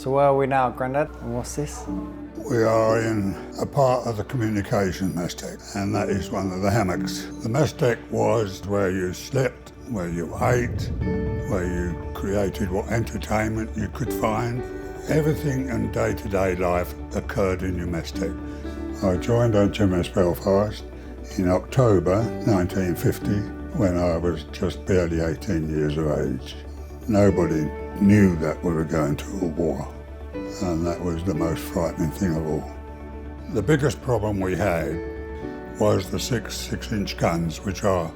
So where are we now, Grandad? And what's this? We are in a part of the communication mess deck, and that is one of the hammocks. The mess deck was where you slept, where you ate, where you created what entertainment you could find. Everything in day-to-day life occurred in your mess deck. I joined HMS Belfast in October 1950 when I was just barely 18 years of age. Nobody knew that we were going to a war, and that was the most frightening thing of all. The biggest problem we had was the six-inch guns, which are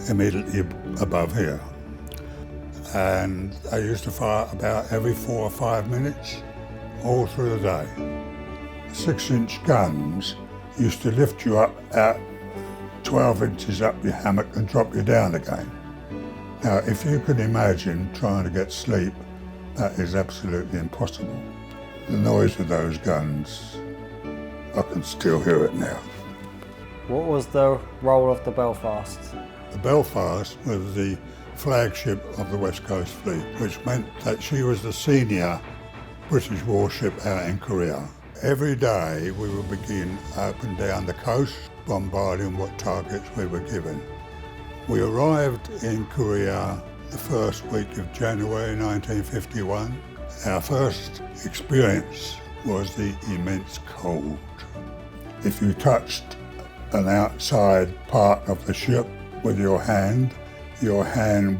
immediately above here. And they used to fire about every 4 or 5 minutes, all through the day. 6-inch guns used to lift you up at 12 inches up your hammock and drop you down again. Now, if you can imagine trying to get sleep, that is absolutely impossible. The noise of those guns, I can still hear it now. What was the role of the Belfast? The Belfast was the flagship of the West Coast Fleet, which meant that she was the senior British warship out in Korea. Every day we would begin up and down the coast, bombarding what targets we were given. We arrived in Korea the first week of January 1951. Our first experience was the immense cold. If you touched an outside part of the ship with your hand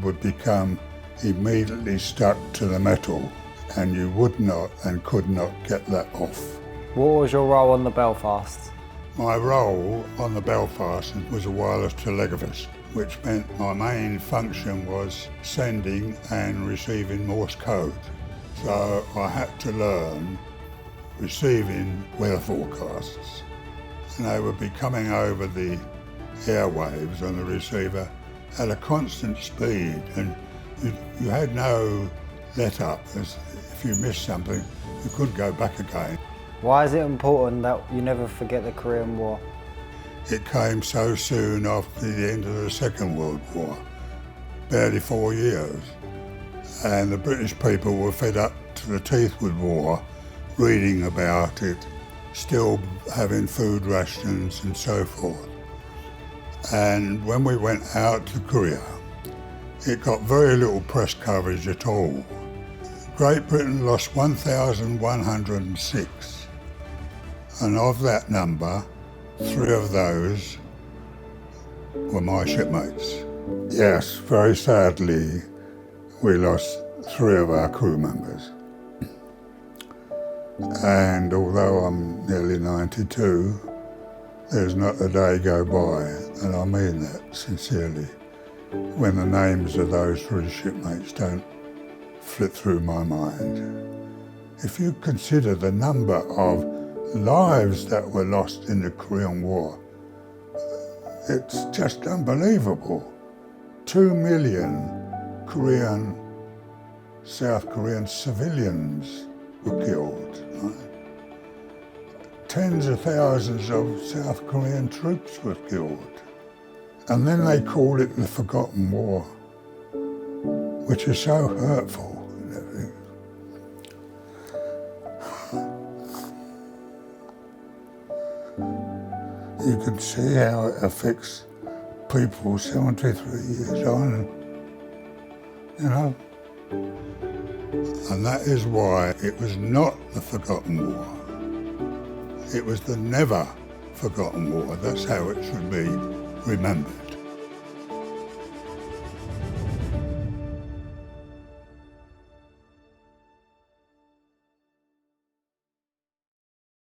would become immediately stuck to the metal, and you would not and could not get that off. What was your role on the Belfast? My role on the Belfast was a wireless telegraphist, which meant my main function was sending and receiving Morse code. So I had to learn receiving weather forecasts, and they would be coming over the airwaves on the receiver at a constant speed, and you had no let up. As if you missed something, you couldn't go back again. Why is it important that you never forget the Korean War? It came so soon after the end of the Second World War, barely 4 years. And the British people were fed up to the teeth with war, reading about it, still having food rations and so forth. And when we went out to Korea, it got very little press coverage at all. Great Britain lost 1,106, and of that number, 3 of those were my shipmates. Yes, very sadly, we lost 3 of our crew members. And although I'm nearly 92, there's not a day go by, and I mean that sincerely, when the names of those 3 shipmates don't flit through my mind. If you consider the number of lives that were lost in the Korean War, it's just unbelievable. 2 million South Korean civilians were killed. Right? Tens of thousands of South Korean troops were killed. And then they called it the Forgotten War, which is so hurtful. You can see how it affects people 73 years on, you know. And that is why it was not the Forgotten War. It was the never forgotten war. That's how it should be remembered.